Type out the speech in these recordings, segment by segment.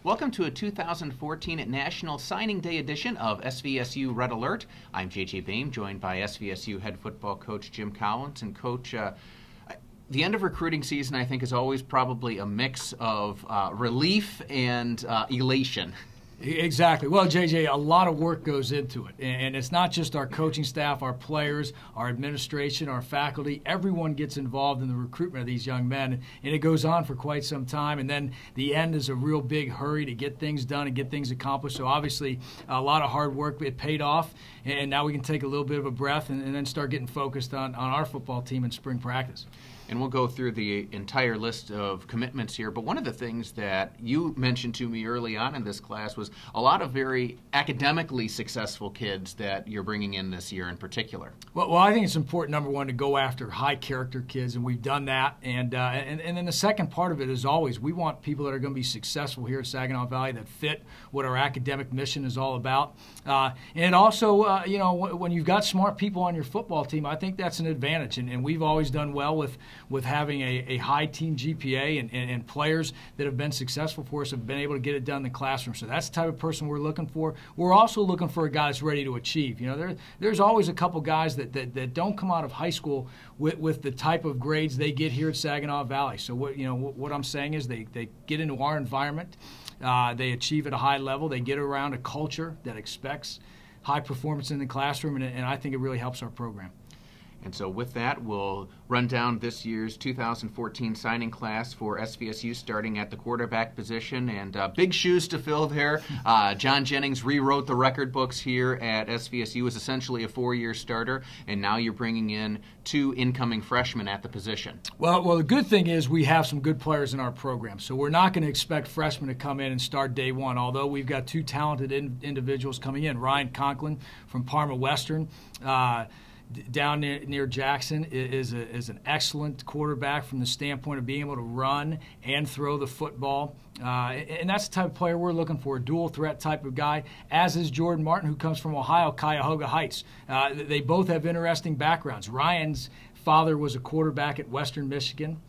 Welcome to a 2014 National Signing Day edition of SVSU Red Alert. I'm J.J. Boehm, joined by SVSU head football coach Jim Collins. And Coach, the end of recruiting season, I think, is always probably a mix of relief and elation. Exactly. Well, JJ, a lot of work goes into it. And it's not just our coaching staff, our players, our administration, our faculty. Everyone gets involved in the recruitment of these young men. And it goes on for quite some time. And then the end is a real big hurry to get things done and get things accomplished. So obviously, a lot of hard work. It paid off. And now we can take a little bit of a breath and then start getting focused on our football team in spring practice. And we'll go through the entire list of commitments here. But one of the things that you mentioned to me early on in this class was a lot of very academically successful kids that you're bringing in this year in particular. Well, I think it's important, number one, to go after high-character kids, and we've done that. And then the second part of it is always we want people that are going to be successful here at Saginaw Valley that fit what our academic mission is all about. And it also, when you've got smart people on your football team, I think that's an advantage. And we've always done well with having a high team GPA and players that have been successful for us have been able to get it done in the classroom. So that's the type of person we're looking for. We're also looking for a guy that's ready to achieve. There's always a couple guys that don't come out of high school with the type of grades they get here at Saginaw Valley. So what I'm saying is they get into our environment, they achieve at a high level, they get around a culture that expects high performance in the classroom, and I think it really helps our program. And so with that, we'll run down this year's 2014 signing class for SVSU, starting at the quarterback position. And big shoes to fill there. John Jennings rewrote the record books here at SVSU, was essentially a four-year starter, and now you're bringing in two incoming freshmen at the position. Well, the good thing is we have some good players in our program, so we're not going to expect freshmen to come in and start day one, although we've got two talented individuals coming in. Ryan Conklin from Parma Western, down near Jackson, is an excellent quarterback from the standpoint of being able to run and throw the football. And that's the type of player we're looking for, a dual threat type of guy, as is Jordan Martin, who comes from Ohio, Cuyahoga Heights. They both have interesting backgrounds. Ryan's father was a quarterback at Western Michigan.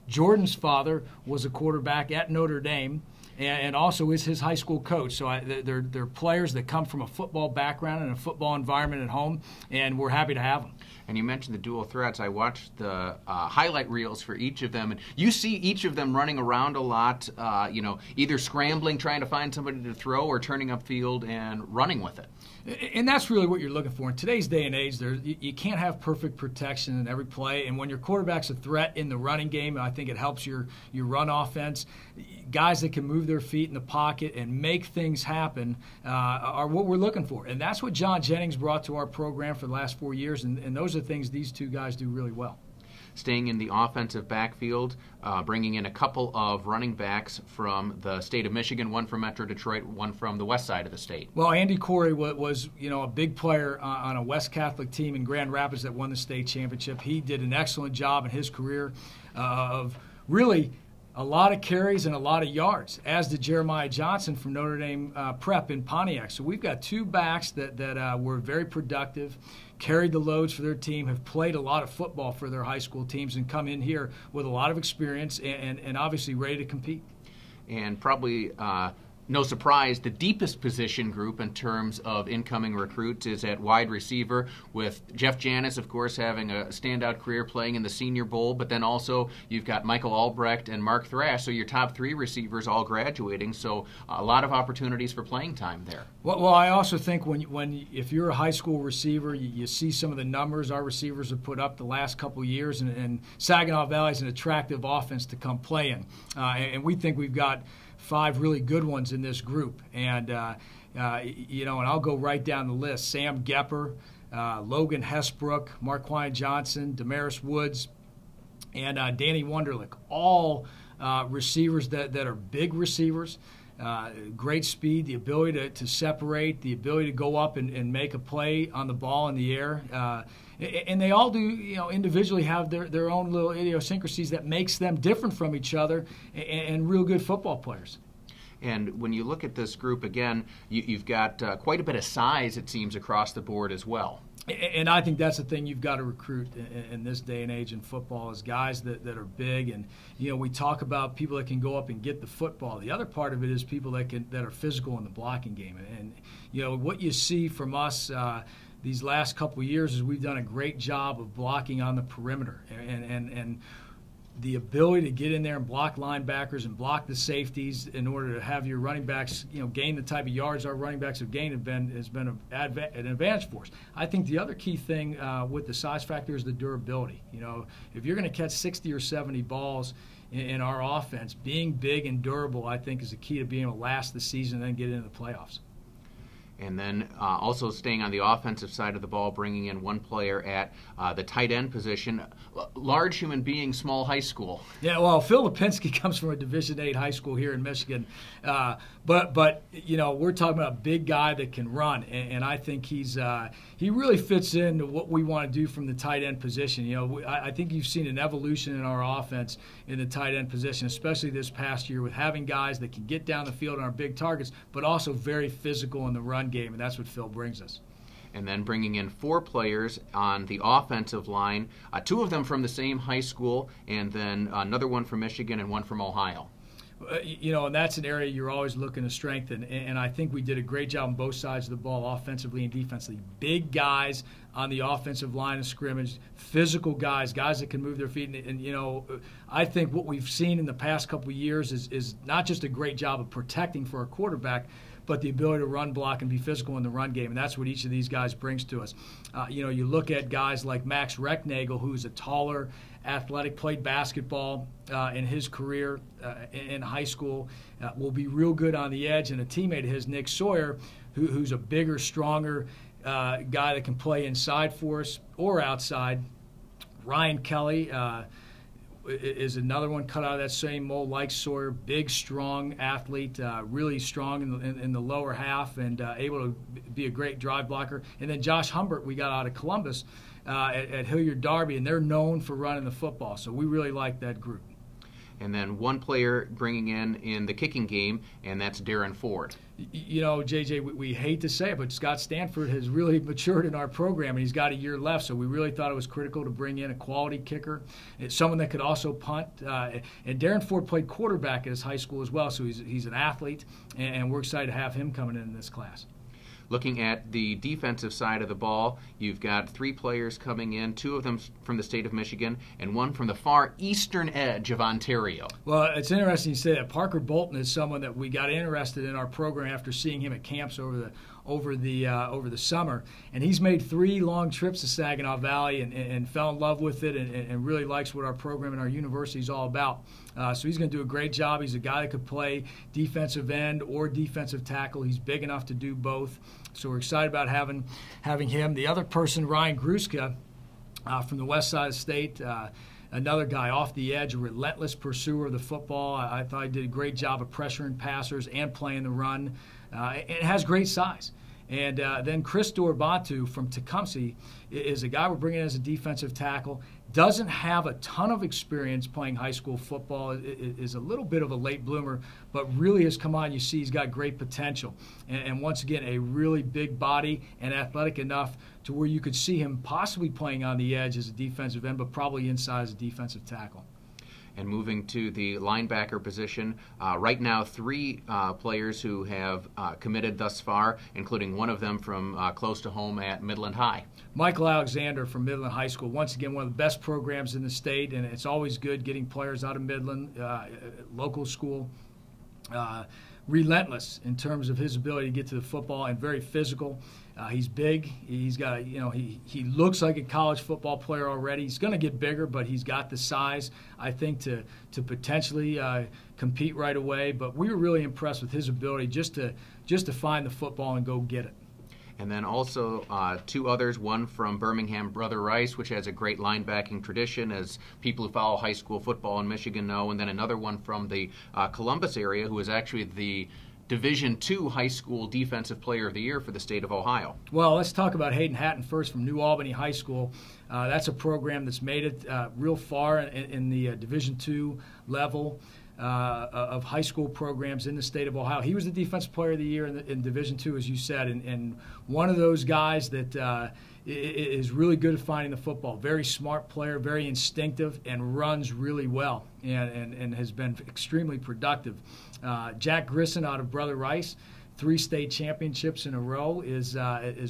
Jordan's father was a quarterback at Notre Dame, and also is his high school coach. So they're players that come from a football background and a football environment at home, and we're happy to have them. And you mentioned the dual threats. I watched the highlight reels for each of them, and you see each of them running around a lot, either scrambling, trying to find somebody to throw, or turning upfield and running with it. And that's really what you're looking for. In today's day and age, you can't have perfect protection in every play. And when your quarterback's a threat in the running game, I think it helps your run offense. Guys that can move their feet in the pocket and make things happen are what we're looking for. And that's what John Jennings brought to our program for the last 4 years. And those are things these two guys do really well. Staying in the offensive backfield, bringing in a couple of running backs from the state of Michigan, one from Metro Detroit, one from the west side of the state. Well, Andy Corey was a big player on a West Catholic team in Grand Rapids that won the state championship. He did an excellent job in his career of really a lot of carries and a lot of yards, as did Jeremiah Johnson from Notre Dame Prep in Pontiac. So we've got two backs that were very productive, carried the loads for their team, have played a lot of football for their high school teams, and come in here with a lot of experience and obviously ready to compete. And probably no surprise, the deepest position group in terms of incoming recruits is at wide receiver, with Jeff Janis, of course, having a standout career playing in the Senior Bowl, but then also you've got Michael Albrecht and Mark Thrash, so your top three receivers all graduating, so a lot of opportunities for playing time there. Well, I also think if you're a high school receiver, you see some of the numbers our receivers have put up the last couple years, and Saginaw Valley is an attractive offense to come play in, and we think we've got 5 really good ones in this group. And, and I'll go right down the list. Sam Gepper, Logan Hesbrook, Marquine Johnson, Damaris Woods, and Danny Wunderlich, all receivers that are big receivers. Great speed, the ability to separate, the ability to go up and make a play on the ball in the air. And they all do, individually have their own little idiosyncrasies that makes them different from each other and real good football players. And when you look at this group, again, you've got quite a bit of size, it seems, across the board as well. And I think that's the thing you've got to recruit in this day and age in football is guys that are big. And, we talk about people that can go up and get the football. The other part of it is people that are physical in the blocking game. And what you see from us these last couple of years is we've done a great job of blocking on the perimeter. And the ability to get in there and block linebackers and block the safeties in order to have your running backs, gain the type of yards our running backs have gained has been an advantage for us. I think the other key thing with the size factor is the durability. If you're going to catch 60 or 70 balls in our offense, being big and durable, I think, is the key to being able to last the season and then get into the playoffs. And then also staying on the offensive side of the ball, bringing in one player at the tight end position. Large human being, small high school. Yeah, well, Phil Lipinski comes from a Division VIII high school here in Michigan. But we're talking about a big guy that can run, and I think he really fits into what we want to do from the tight end position. I think you've seen an evolution in our offense in the tight end position, especially this past year with having guys that can get down the field on our big targets, but also very physical in the run game, and that's what Phil brings us. And then bringing in 4 players on the offensive line, 2 of them from the same high school, and then another one from Michigan and one from Ohio. And that's an area you're always looking to strengthen. And I think we did a great job on both sides of the ball, offensively and defensively. Big guys on the offensive line of scrimmage, physical guys that can move their feet. And I think what we've seen in the past couple of years is not just a great job of protecting for our quarterback, but the ability to run block and be physical in the run game. And that's what each of these guys brings to us. You look at guys like Max Recknagel, who's a taller, athletic, played basketball in his career in high school, will be real good on the edge. And a teammate of his, Nick Sawyer, who's a bigger, stronger guy that can play inside for us or outside. Ryan Kelly is another one cut out of that same mold like Sawyer, big, strong athlete, really strong in the lower half and able to be a great drive blocker. And then Josh Humbert we got out of Columbus at Hilliard Darby, and they're known for running the football. So we really like that group. And then one player bringing in the kicking game, and that's Darren Ford. JJ, we hate to say it, but Scott Stanford has really matured in our program, and he's got a year left, so we really thought it was critical to bring in a quality kicker, someone that could also punt. And Darren Ford played quarterback at his high school as well, so he's an athlete, and we're excited to have him coming in this class. Looking at the defensive side of the ball, you've got 3 players coming in, 2 of them from the state of Michigan, and 1 from the far eastern edge of Ontario. Well, it's interesting you say that. Parker Bolton is someone that we got interested in our program after seeing him at camps over the summer, and he's made 3 long trips to Saginaw Valley and fell in love with it and really likes what our program and our university is all about. So he's going to do a great job. He's a guy that could play defensive end or defensive tackle. He's big enough to do both. So we're excited about having him. The other person, Ryan Gruska, from the west side of the state, another guy off the edge, a relentless pursuer of the football. I thought he did a great job of pressuring passers and playing the run. It has great size. And then Chris Dorbatu from Tecumseh is a guy we're bringing in as a defensive tackle. Doesn't have a ton of experience playing high school football. Is a little bit of a late bloomer, but really has come on. You see he's got great potential. And once again, a really big body and athletic enough to where you could see him possibly playing on the edge as a defensive end, but probably inside as a defensive tackle. And moving to the linebacker position, right now 3 players who have committed thus far, including one of them from close to home at Midland High. Michael Alexander from Midland High School, once again one of the best programs in the state, and it's always good getting players out of Midland, local school. Relentless in terms of his ability to get to the football and very physical. He's big. He's got he looks like a college football player already. He's going to get bigger, but he's got the size, I think, to potentially compete right away. But we were really impressed with his ability just to find the football and go get it. And then also 2 others, one from Birmingham, Brother Rice, which has a great linebacking tradition, as people who follow high school football in Michigan know, and then another one from the Columbus area, who is actually the Division II High School Defensive Player of the Year for the state of Ohio. Well, let's talk about Hayden Hatton first from New Albany High School. That's a program that's made it real far in the Division II level of high school programs in the state of Ohio. He was the Defensive Player of the Year in Division II, as you said, and one of those guys that is really good at finding the football. Very smart player, very instinctive, and runs really well, and has been extremely productive. Jack Grissom out of Brother Rice, 3 state championships in a row is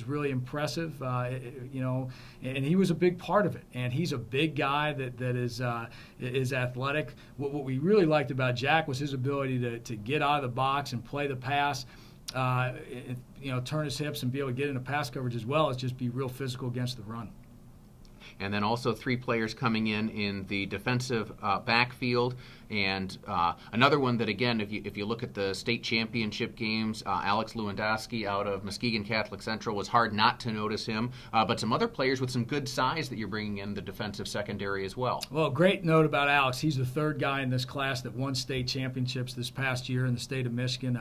really impressive, and he was a big part of it. And he's a big guy that is athletic. What we really liked about Jack was his ability to get out of the box and play the pass, turn his hips and be able to get into pass coverage, as well as just be real physical against the run. And then also 3 players coming in the defensive backfield. And another one that, again, if you look at the state championship games, Alex Lewandowski out of Muskegon Catholic Central, was hard not to notice him. But some other players with some good size that you're bringing in the defensive secondary as well. Well, great note about Alex. He's the 3rd guy in this class that won state championships this past year in the state of Michigan.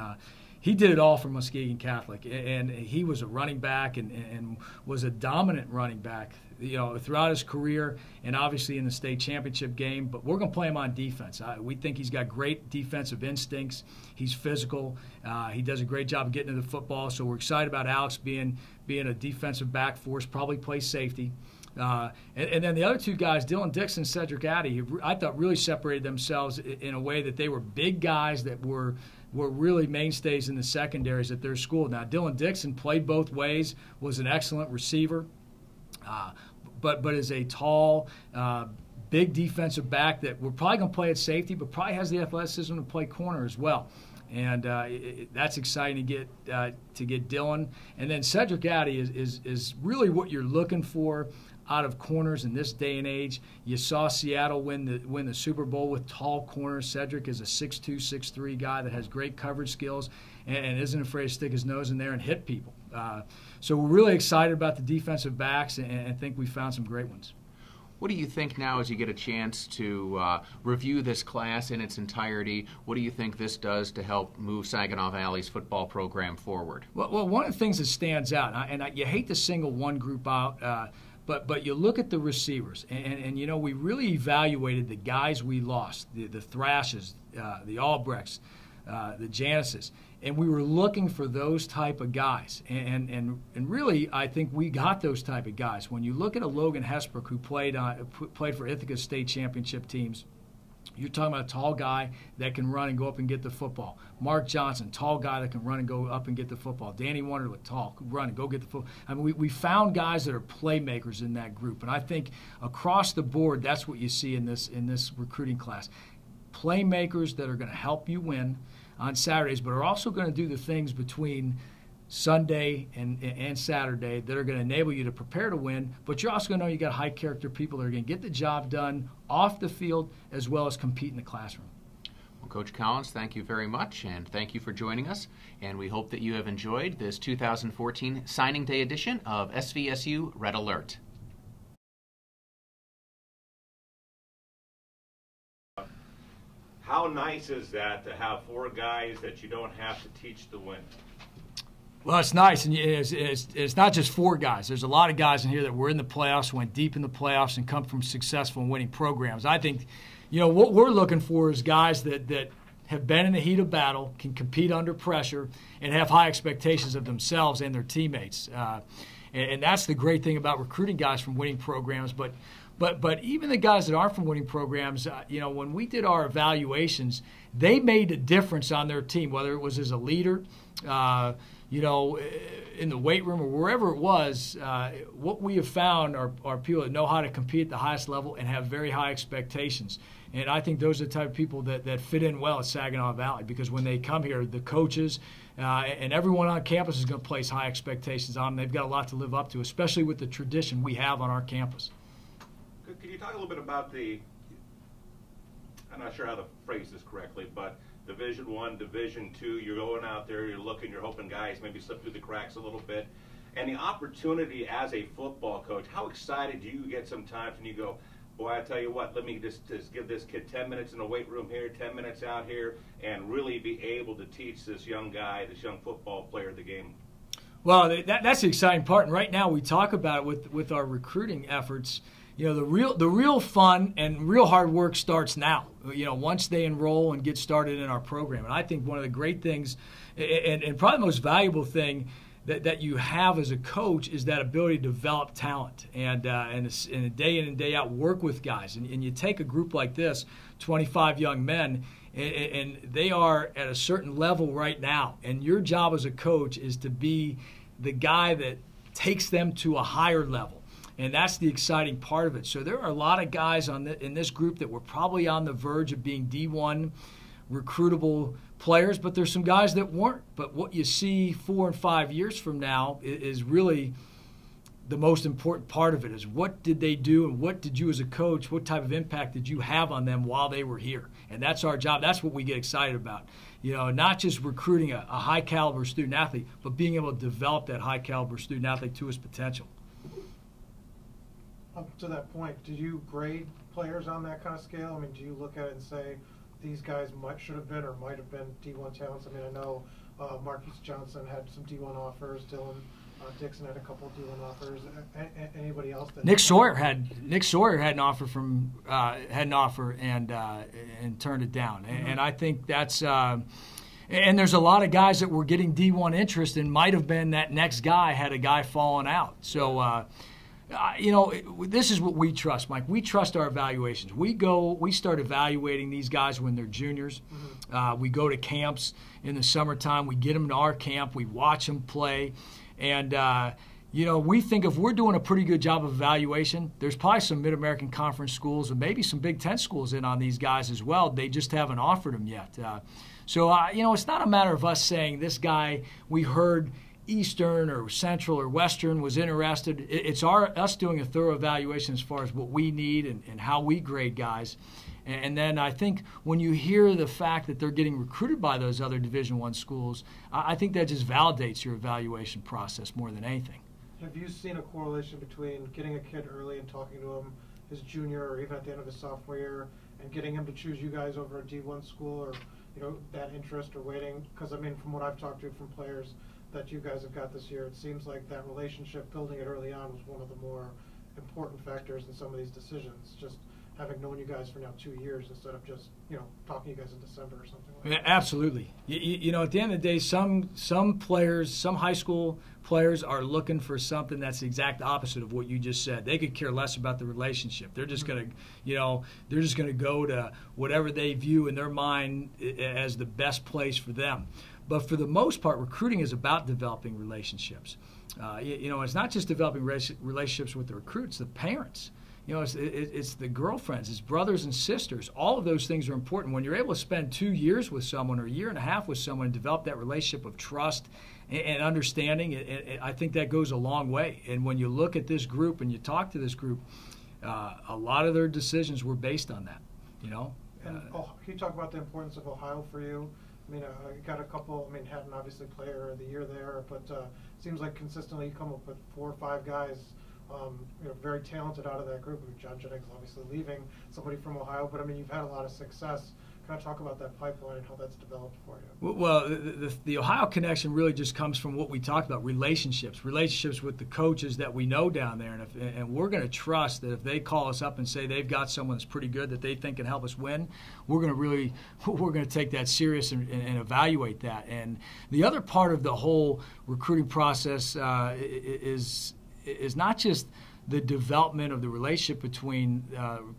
He did it all for Muskegon Catholic, and he was a running back and was a dominant running back, throughout his career, and obviously in the state championship game. But we're going to play him on defense. We think he's got great defensive instincts. He's physical. He does a great job of getting to the football. So we're excited about Alex being a defensive back for us. Probably plays safety. And then the other 2 guys, Dylan Dixon and Cedric Addy, I thought really separated themselves in a way that they were big guys that were really mainstays in the secondaries at their school. Now, Dylan Dixon played both ways, was an excellent receiver, but is a tall, big defensive back that we're probably going to play at safety, but probably has the athleticism to play corner as well. And that's exciting to get Dylan. And then Cedric Addy is really what you're looking for out of corners in this day and age. You saw Seattle win the Super Bowl with tall corners. Cedric is a 6'2", 6'3" guy that has great coverage skills and isn't afraid to stick his nose in there and hit people. So we're really excited about the defensive backs and think we found some great ones. What do you think now, as you get a chance to review this class in its entirety? What do you think this does to help move Saginaw Valley's football program forward? Well, one of the things that stands out, and you hate to single one group out, but you look at the receivers, and we really evaluated the guys we lost, the Thrashes, the Albrechts, the Janices, and we were looking for those type of guys. And really, I think we got those type of guys. When you look at a Logan Hesbrook who played for Ithaca state championship teams, you're talking about a tall guy that can run and go up and get the football. Mark Johnson, tall guy that can run and go up and get the football. Danny Wonderlich, tall, run and go get the football. I mean, we found guys that are playmakers in that group, and I think across the board, that's what you see in this recruiting class. Playmakers that are going to help you win on Saturdays, but are also going to do the things between Sunday and Saturday that are going to enable you to prepare to win, but you're also going to know you got high character people that are going to get the job done off the field as well as compete in the classroom. Well, Coach Collins, thank you very much, and thank you for joining us, and we hope that you have enjoyed this 2014 Signing Day edition of SVSU Red Alert. How nice is that to have 4 guys that you don't have to teach to win? Well, it's nice, and it's not just 4 guys. There's a lot of guys in here that were in the playoffs, went deep in the playoffs, and come from successful and winning programs. I think, what we're looking for is guys that have been in the heat of battle, can compete under pressure, and have high expectations of themselves and their teammates. And that's the great thing about recruiting guys from winning programs. But even the guys that aren't from winning programs, when we did our evaluations, they made a difference on their team, whether it was as a leader, in the weight room or wherever it was. What we have found are people that know how to compete at the highest level and have very high expectations. And I think those are the type of people that fit in well at Saginaw Valley, because when they come here, the coaches and everyone on campus is going to place high expectations on them. They've got a lot to live up to, especially with the tradition we have on our campus. Could you talk a little bit about I'm not sure how to phrase this correctly, but Division I, Division II, you're going out there, you're looking, you're hoping guys maybe slip through the cracks a little bit. And the opportunity as a football coach, how excited do you get sometimes when you go, boy, I tell you what, let me just give this kid 10 minutes in the weight room here, 10 minutes out here, and really be able to teach this young guy, this young football player the game? Well, that's the exciting part. And right now we talk about it with our recruiting efforts. The real fun and real hard work starts now, once they enroll and get started in our program. And I think one of the great things and probably the most valuable thing that you have as a coach is that ability to develop talent and day in and day out work with guys. And you take a group like this, 25 young men, and they are at a certain level right now. And your job as a coach is to be the guy that takes them to a higher level. And that's the exciting part of it. So there are a lot of guys in this group that were probably on the verge of being D1 recruitable players, but there's some guys that weren't. But what you see 4 and 5 years from now is really the most important part of it, is what did they do and what did you as a coach, what type of impact did you have on them while they were here? And that's our job. That's what we get excited about. Not just recruiting a high caliber student athlete, but being able to develop that high caliber student athlete to his potential. Up to that point, do you grade players on that kind of scale? I mean, do you look at it and say, these guys should have been or might have been D1 talents? I mean, I know Marquise Johnson had some D1 offers. Dixon had a couple of D1 offers. Anybody else? That Nick Sawyer had an offer and turned it down. Mm-hmm. And I think that's and there's a lot of guys that were getting D1 interest and might have been that next guy had a guy falling out. So. This is what we trust, Mike. We trust our evaluations. We start evaluating these guys when they're juniors. Mm-hmm. We go to camps in the summertime. We get them to our camp. We watch them play. And, we think if we're doing a pretty good job of evaluation, there's probably some Mid-American Conference schools and maybe some Big Ten schools in on these guys as well. They just haven't offered them yet. So it's not a matter of us saying this guy we heard – Eastern or Central or Western was interested. It's us doing a thorough evaluation as far as what we need and how we grade guys. And then I think when you hear the fact that they're getting recruited by those other Division I schools, I think that just validates your evaluation process more than anything. Have you seen a correlation between getting a kid early and talking to him his junior or even at the end of his sophomore year and getting him to choose you guys over a D1 school, or that interest or waiting? Because, I mean, from what I've talked to from players that you guys have got this year, it seems like that relationship, building it early on, was one of the more important factors in some of these decisions. Just having known you guys for now 2 years instead of just talking to you guys in December or something like that. Absolutely. At the end of the day, some players, some high school players are looking for something that's the exact opposite of what you just said. They could care less about the relationship. They're just going to go to whatever they view in their mind as the best place for them. But for the most part, recruiting is about developing relationships. It's not just developing relationships with the recruits, the parents. It's the girlfriends, it's brothers and sisters. All of those things are important. When you're able to spend 2 years with someone or a year and a half with someone and develop that relationship of trust and understanding, I think that goes a long way. And when you look at this group and you talk to this group, a lot of their decisions were based on that. And can you talk about the importance of Ohio for you? I mean, I got a couple. Hatton obviously player of the year there, but it seems like consistently you come up with 4 or 5 guys, very talented out of that group. John Jennings obviously leaving, somebody from Ohio, but you've had a lot of success. Can I talk about that pipeline and how that's developed for you? Well, the Ohio connection really just comes from what we talked about, relationships with the coaches that we know down there. And we're going to trust that if they call us up and say they've got someone that's pretty good that they think can help us win, we're going to take that serious and evaluate that. And the other part of the whole recruiting process is not just the development of the relationship between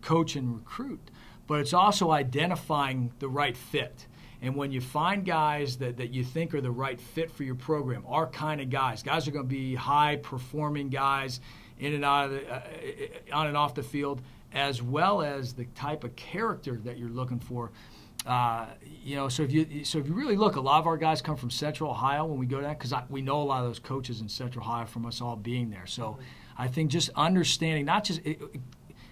coach and recruit, but it's also identifying the right fit. And when you find guys that you think are the right fit for your program, our kind of guys are going to be high-performing guys in and out of on and off the field, as well as the type of character that you're looking for. So if you really look, a lot of our guys come from Central Ohio when we go down, because we know a lot of those coaches in Central Ohio from us all being there. So I think just understanding, not just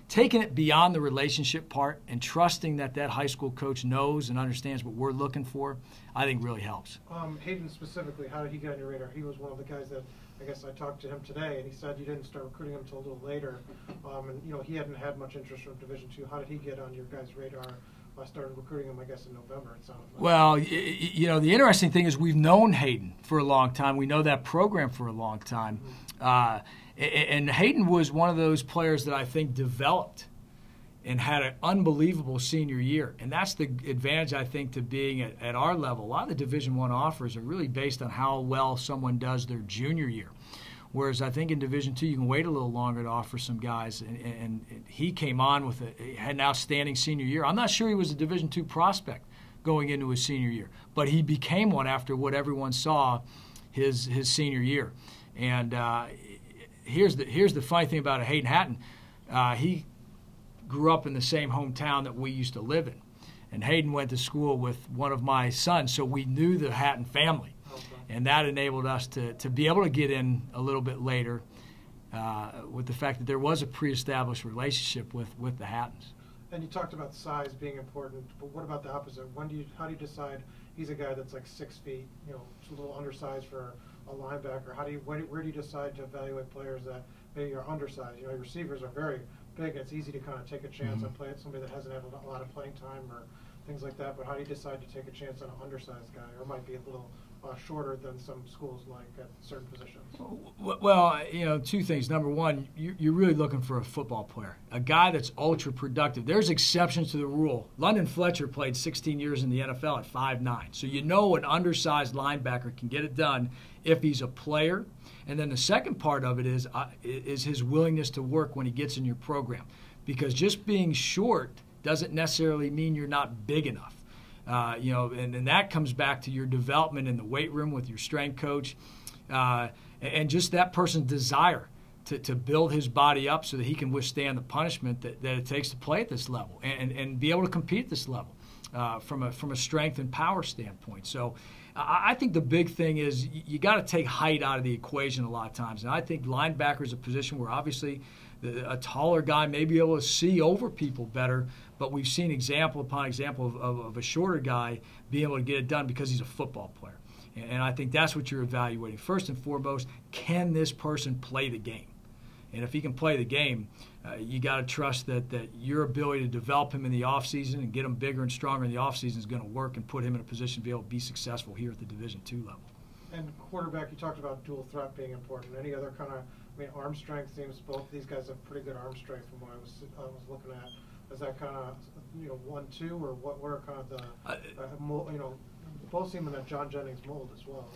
taking it beyond the relationship part and trusting that high school coach knows and understands what we're looking for, I think really helps. Hayden specifically, how did he get on your radar? He was one of the guys that I guess I talked to him today, and he said you didn't start recruiting him until a little later. And he hadn't had much interest from Division II. How did he get on your guys' radar? I started recruiting him, I guess, in November, it sounded like. Well, the interesting thing is we've known Hayden for a long time. We know that program for a long time. Mm-hmm. And Hayden was one of those players that I think developed and had an unbelievable senior year. And that's the advantage, I think, to being at our level. A lot of the Division I offers are really based on how well someone does their junior year. Whereas I think in Division II, you can wait a little longer to offer some guys. And he came on with had an outstanding senior year. I'm not sure he was a Division II prospect going into his senior year, but he became one after what everyone saw his senior year. And here's the funny thing about Hayden Hatton. He grew up in the same hometown that we used to live in. And Hayden went to school with one of my sons, so we knew the Hatton family. Okay. And that enabled us to be able to get in a little bit later with the fact that there was a pre-established relationship with the Hattons. And you talked about size being important, but what about the opposite? How do you decide he's a guy that's like 6 feet, a little undersized for a linebacker? Where do you decide to evaluate players that maybe are undersized? Your receivers are very big. It's easy to kind of take a chance on somebody that hasn't had a lot of playing time or things like that. But how do you decide to take a chance on an undersized guy, or might be a little shorter than some schools like at certain positions? Well, two things. Number one, you're really looking for a football player, a guy that's ultra productive. There's exceptions to the rule. London Fletcher played 16 years in the NFL at 5'9", so an undersized linebacker can get it done if he's a player. And then the second part of it is his willingness to work when he gets in your program, because just being short doesn't necessarily mean you're not big enough. And that comes back to your development in the weight room with your strength coach, and just that person's desire to build his body up so that he can withstand the punishment that it takes to play at this level and be able to compete at this level from a strength and power standpoint. So I think the big thing is you got to take height out of the equation a lot of times. And I think linebacker is a position where obviously a taller guy may be able to see over people better, but we've seen example upon example of a shorter guy being able to get it done because he's a football player. And I think that's what you're evaluating. First and foremost, can this person play the game? And if he can play the game, you got to trust that your ability to develop him in the offseason and get him bigger and stronger in the offseason is going to work and put him in a position to be able to be successful here at the Division II level. And quarterback, you talked about dual threat being important. Any other kind of, arm strength seems both these guys have pretty good arm strength from what I was looking at. Is that kind of 1-2 or what are kind of the both seem in that John Jennings mold as well?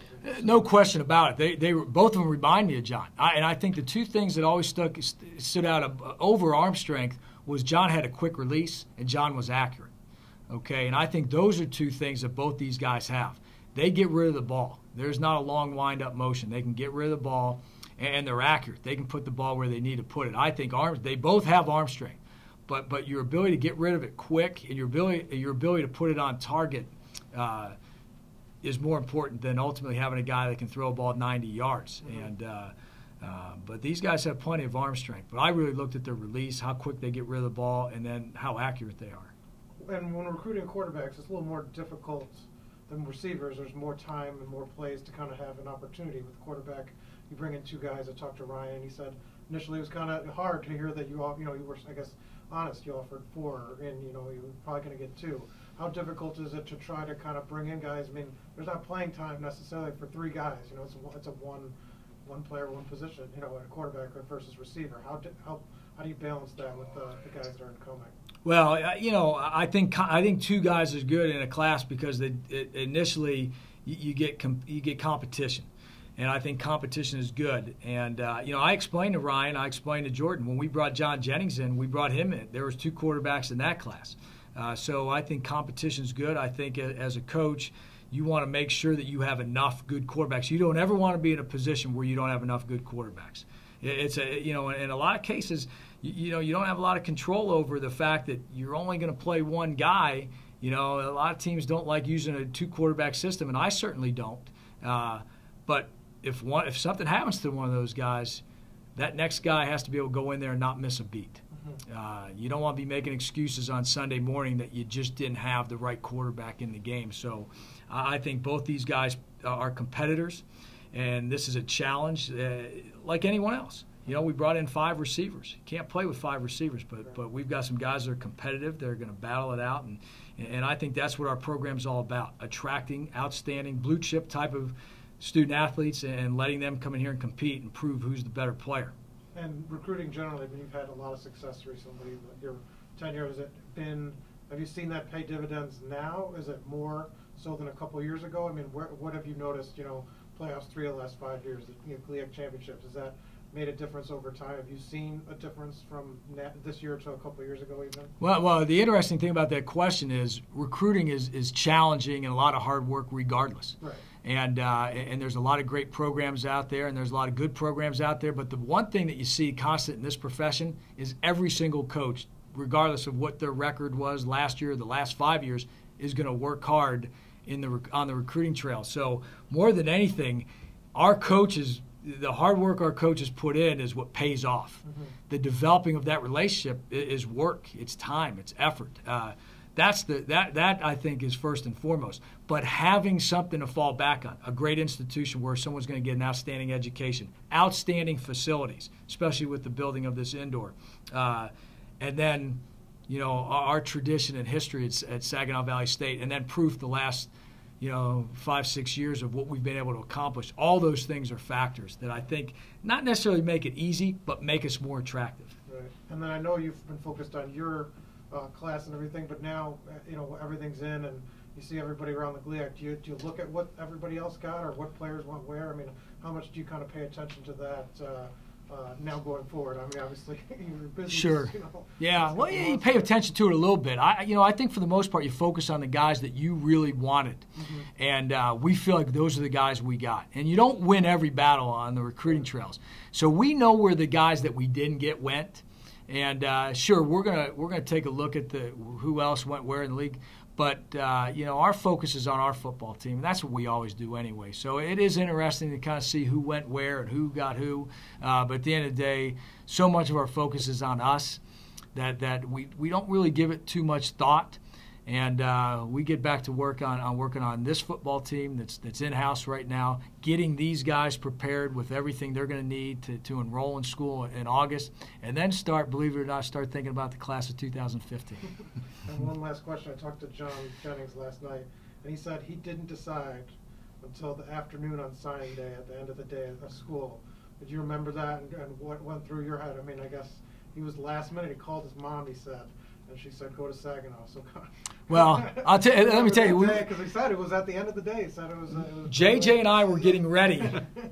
No question about it. They both of them remind me of John. And I think the two things that always stood out over arm strength was John had a quick release and John was accurate. Okay, and I think those are two things that both these guys have. They get rid of the ball. There's not a long wind-up motion. They can get rid of the ball, and they're accurate. They can put the ball where they need to put it. I think they both have arm strength, but your ability to get rid of it quick and your ability to put it on target is more important than ultimately having a guy that can throw a ball 90 yards. But these guys have plenty of arm strength. But I really looked at their release, how quick they get rid of the ball, and then how accurate they are. And when recruiting quarterbacks, it's a little more difficult than receivers. There's more time and more plays to kind of have an opportunity. With quarterback, you bring in two guys. I talked to Ryan. He said initially it was kind of hard to hear that you were, I guess, honest. You offered 4, and you were probably going to get 2. How difficult is it to try to kind of bring in guys? There's not playing time necessarily for 3 guys. It's a one player, one position. A quarterback versus receiver. How do you balance that with the guys that are incoming? Well, I think 2 guys is good in a class because initially you get competition, and I think competition is good. And I explained to Ryan, I explained to Jordan when we brought John Jennings in, we brought him in. There was 2 quarterbacks in that class. So I think competition is good. I think as a coach, you want to make sure that you have enough good quarterbacks. You don't ever want to be in a position where you don't have enough good quarterbacks. It's in a lot of cases, you don't have a lot of control over the fact that you're only going to play one guy. A lot of teams don't like using a 2 quarterback system, and I certainly don't. But if something happens to one of those guys, that next guy has to be able to go in there and not miss a beat. You don't want to be making excuses on Sunday morning that you just didn't have the right quarterback in the game. So I think both these guys are competitors, and this is a challenge like anyone else. We brought in 5 receivers. You can't play with 5 receivers, but we've got some guys that are competitive. They're going to battle it out, and I think that's what our program's all about, attracting outstanding blue-chip type of student-athletes and letting them come in here and compete and prove who's the better player. And recruiting generally, you've had a lot of success recently. Your tenure, have you seen that pay dividends now? Is it more so than a couple of years ago? I mean, what have you noticed, playoffs 3 of the last 5 years, the GLIAC championships, has that made a difference over time? Have you seen a difference from this year to a couple of years ago even? Well, the interesting thing about that question is recruiting is challenging and a lot of hard work regardless. Right. And there's a lot of great programs out there, and there's a lot of good programs out there. But the one thing that you see constant in this profession is every single coach, regardless of what their record was last year or the last 5 years, is going to work hard on the recruiting trail. So more than anything, the hard work our coaches put in is what pays off. Mm-hmm. The developing of that relationship is work, it's time, it's effort. That I think is first and foremost. But having something to fall back on, a great institution where someone's going to get an outstanding education, outstanding facilities, especially with the building of this indoor, and then our tradition and history at Saginaw Valley State, and then proof the last 5-6 years of what we've been able to accomplish. All those things are factors that I think not necessarily make it easy, but make us more attractive. Right. And then I know you've been focused on your class and everything, but now everything's in and you see everybody around the GLIAC. Do you look at what everybody else got or what players went where? I mean, how much do you kind of pay attention to that now going forward? I mean, obviously you're busy. Sure. Yeah. Well, you pay attention to it a little bit. I think for the most part you focus on the guys that you really wanted, mm-hmm. and we feel like those are the guys we got. And you don't win every battle on the recruiting trails, so we know where the guys that we didn't get went. And sure, we're gonna take a look at who else went where in the league, but our focus is on our football team, and that's what we always do anyway. So it is interesting to kind of see who went where and who got who. But at the end of the day, so much of our focus is on us that we don't really give it too much thought. And we get back to working on this football team that's in-house right now, getting these guys prepared with everything they're going to need to enroll in school in August, and then believe it or not, start thinking about the class of 2015. And one last question. I talked to John Jennings last night, and he said he didn't decide until the afternoon on signing day at the end of the day at school. Did you remember that and what went through your head? I mean, I guess he was last minute. He called his mom, he said. And she said, "Go to Saginaw." So, well, let me tell you, because he said it was at the end of the day. He said it was JJ and I were getting ready.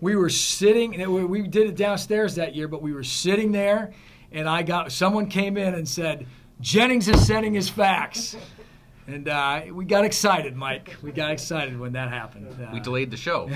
We were sitting. We did it downstairs that year, but we were sitting there, and someone came in and said, "Jennings is sending his fax." And we got excited, Mike. We got excited when that happened. We delayed the show.